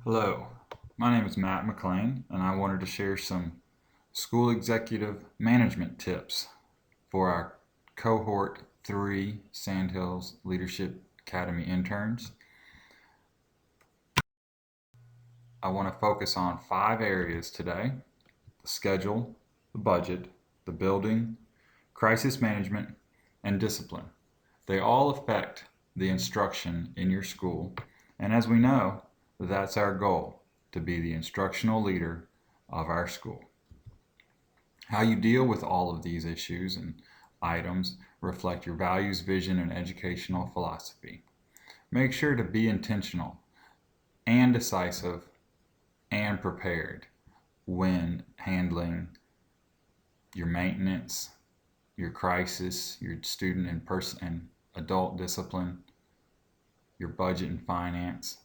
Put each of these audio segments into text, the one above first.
Hello, my name is Matt McLean, and I wanted to share some school executive management tips for our Cohort 3 Sandhills Leadership Academy interns. I want to focus on 5 areas today: the schedule, the budget, the building, crisis management, and discipline. They all affect the instruction in your school, and as we know, that's our goal, to be the instructional leader of our school. How you deal with all of these issues and items reflect your values, vision, and educational philosophy. Make sure to be intentional and decisive and prepared when handling your maintenance, your crisis, your student and person and adult discipline, your budget and finance,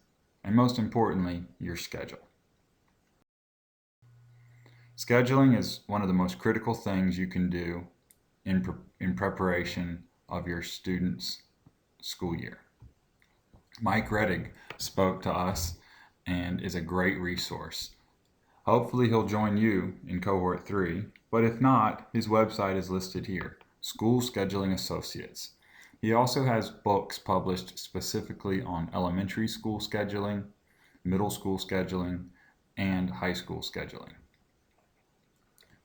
and most importantly, your schedule. Scheduling is one of the most critical things you can do in preparation of your students' school year. Mike Reddig spoke to us and is a great resource. Hopefully he'll join you in Cohort 3, but if not, his website is listed here, School Scheduling Associates. He also has books published specifically on elementary school scheduling, middle school scheduling, and high school scheduling.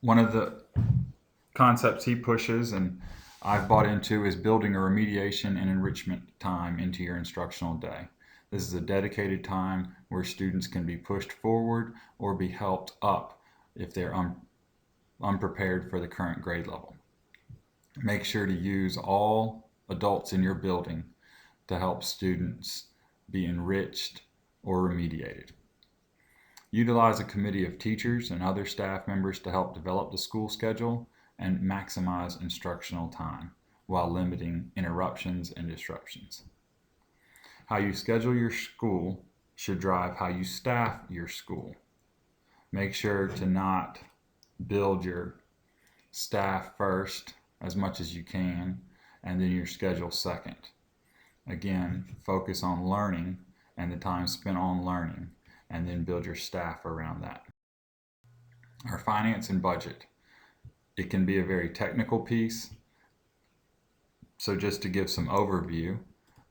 One of the concepts he pushes and I've bought into is building a remediation and enrichment time into your instructional day. This is a dedicated time where students can be pushed forward or be helped up if they're unprepared for the current grade level. Make sure to use all adults in your building to help students be enriched or remediated. Utilize a committee of teachers and other staff members to help develop the school schedule and maximize instructional time while limiting interruptions and disruptions. How you schedule your school should drive how you staff your school. Make sure to not build your staff first as much as you can, and then your schedule second. Again, focus on learning and the time spent on learning, and then build your staff around that. Our finance and budget. It can be a very technical piece. So just to give some overview,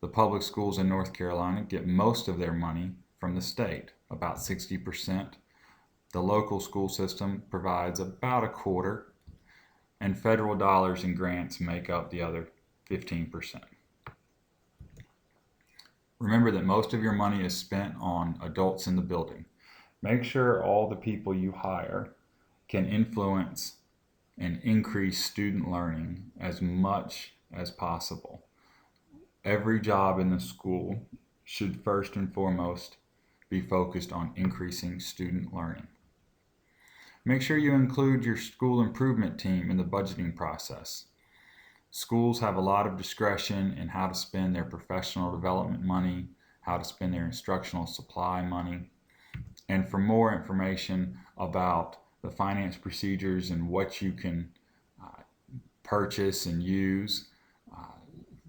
the public schools in North Carolina get most of their money from the state, about 60%. The local school system provides about a quarter, and federal dollars and grants make up the other 15%. Remember that most of your money is spent on adults in the building. Make sure all the people you hire can influence and increase student learning as much as possible. Every job in the school should first and foremost be focused on increasing student learning. Make sure you include your school improvement team in the budgeting process. Schools have a lot of discretion in how to spend their professional development money, how to spend their instructional supply money. And for more information about the finance procedures and what you can purchase and use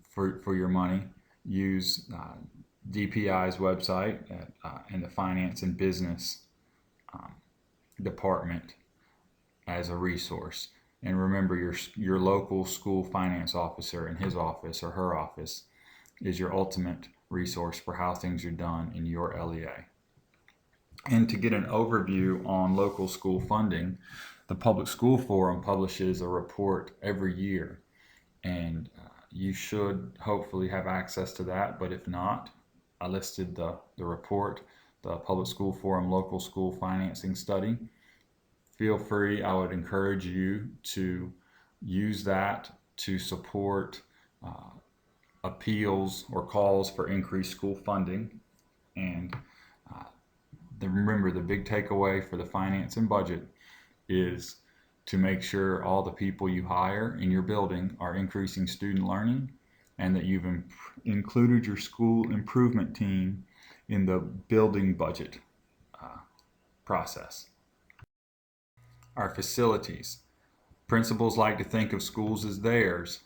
for your money, use DPI's website and the Finance and Business Department as a resource. And remember, your local school finance officer in his office or her office is your ultimate resource for how things are done in your LEA. And to get an overview on local school funding, the Public School Forum publishes a report every year, and you should hopefully have access to that, but if not, I listed the report, the Public School Forum Local School Financing Study. Feel free, I would encourage you to use that to support appeals or calls for increased school funding. And remember, the big takeaway for the finance and budget is to make sure all the people you hire in your building are increasing student learning, and that you've included your school improvement team in the building budget process. Our facilities. Principals like to think of schools as theirs,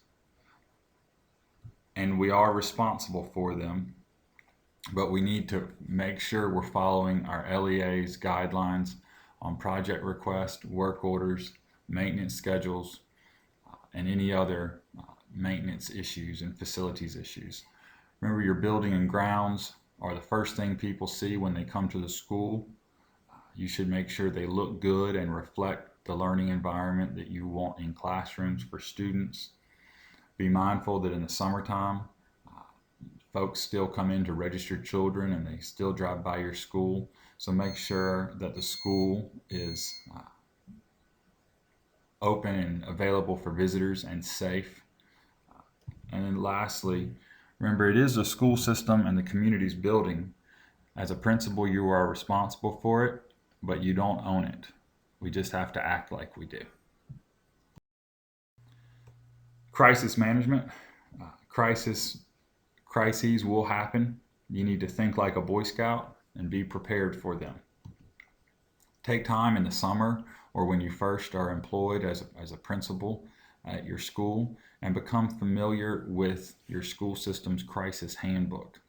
and we are responsible for them. but we need to make sure we're following our LEA's guidelines on project requests, work orders, maintenance schedules, and any other maintenance issues and facilities issues. Remember, your building and grounds are the first thing people see when they come to the school. You should make sure they look good and reflect the learning environment that you want in classrooms for students. Be mindful that in the summertime, folks still come in to register children and they still drive by your school. So make sure that the school is open and available for visitors and safe. And then lastly, remember, it is the school system and the community's building. As a principal, you are responsible for it, but you don't own it. We just have to act like we do. Crisis management. Crises will happen. You need to think like a Boy Scout and be prepared for them. Take time in the summer or when you first are employed as a principal at your school and become familiar with your school system's crisis handbook.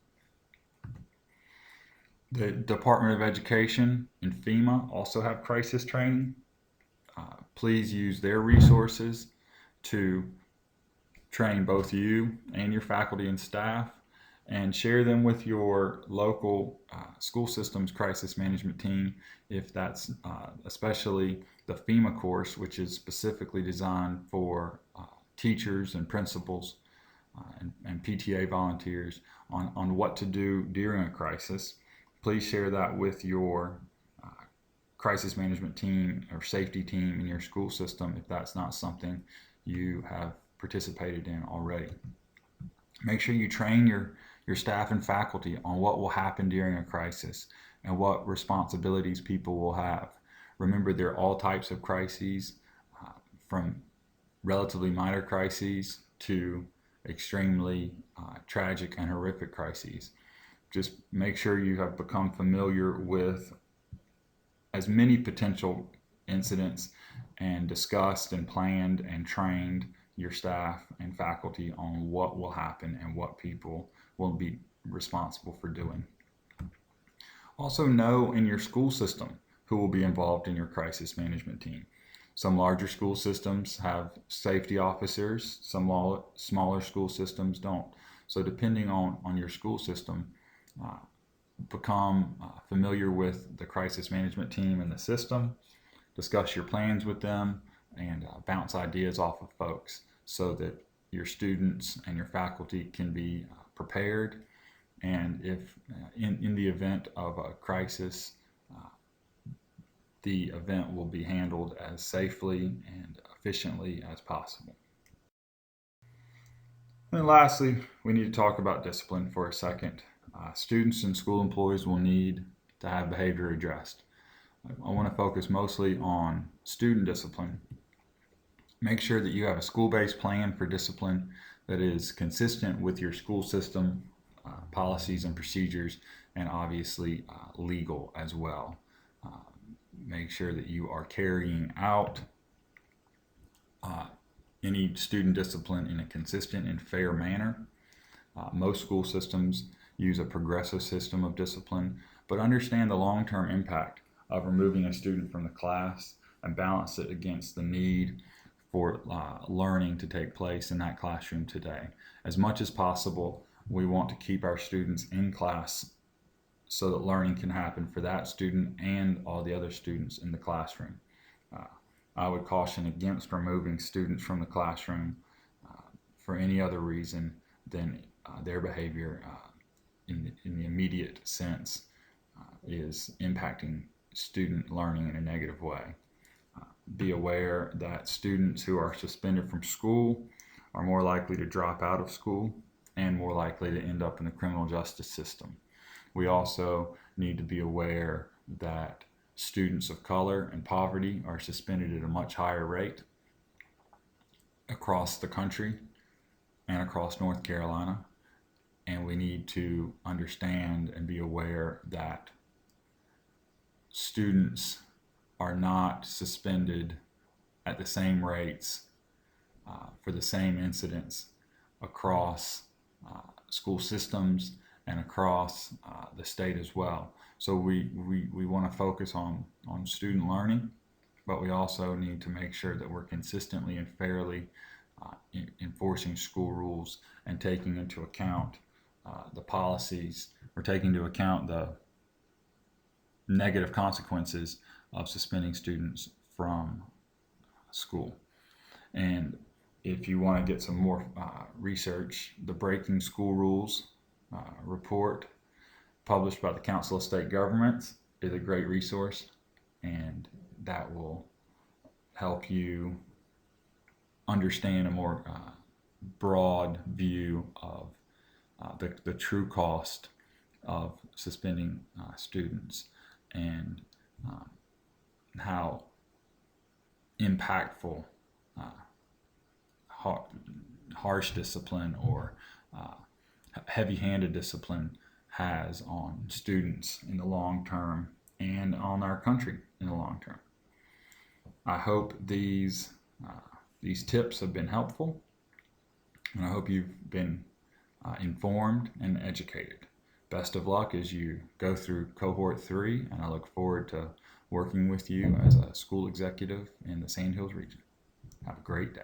The Department of Education and FEMA also have crisis training. Please use their resources to train both you and your faculty and staff, and share them with your local school systems crisis management team if that's especially the FEMA course, which is specifically designed for teachers and principals and PTA volunteers on what to do during a crisis. Please share that with your crisis management team or safety team in your school system if that's not something you have participated in already. Make sure you train your staff and faculty on what will happen during a crisis and what responsibilities people will have. Remember, there are all types of crises, from relatively minor crises to extremely tragic and horrific crises. Just make sure you have become familiar with as many potential incidents and discussed and planned and trained your staff and faculty on what will happen and what people will be responsible for doing. Also know in your school system who will be involved in your crisis management team. Some larger school systems have safety officers, some smaller school systems don't. So depending on your school system, become familiar with the crisis management team and the system, discuss your plans with them, and bounce ideas off of folks so that your students and your faculty can be prepared. And if in the event of a crisis, the event will be handled as safely and efficiently as possible. And lastly, we need to talk about discipline for a second. Students and school employees will need to have behavior addressed. I want to focus mostly on student discipline. Make sure that you have a school-based plan for discipline that is consistent with your school system policies and procedures, and obviously legal as well. Make sure that you are carrying out any student discipline in a consistent and fair manner. Most school systems use a progressive system of discipline, but understand the long-term impact of removing a student from the class and balance it against the need for learning to take place in that classroom today. As much as possible, we want to keep our students in class so that learning can happen for that student and all the other students in the classroom. I would caution against removing students from the classroom for any other reason than their behavior in the immediate sense is impacting student learning in a negative way. Be aware that students who are suspended from school are more likely to drop out of school and more likely to end up in the criminal justice system. We also need to be aware that students of color and poverty are suspended at a much higher rate across the country and across North Carolina. And we need to understand and be aware that students are not suspended at the same rates for the same incidents across school systems and across the state as well. So we want to focus on student learning, but we also need to make sure that we're consistently and fairly enforcing school rules and taking into account the policies, or taking into account the negative consequences of suspending students from school. And if you want to get some more research, the Breaking School Rules report published by the Council of State Governments is a great resource, and that will help you understand a more broad view of the true cost of suspending students, and how impactful harsh discipline or heavy-handed discipline has on students in the long term and on our country in the long term. I hope these tips have been helpful, and I hope you've been informed and educated. Best of luck as you go through cohort 3, and I look forward to working with you as a school executive in the Sandhills region. Have a great day.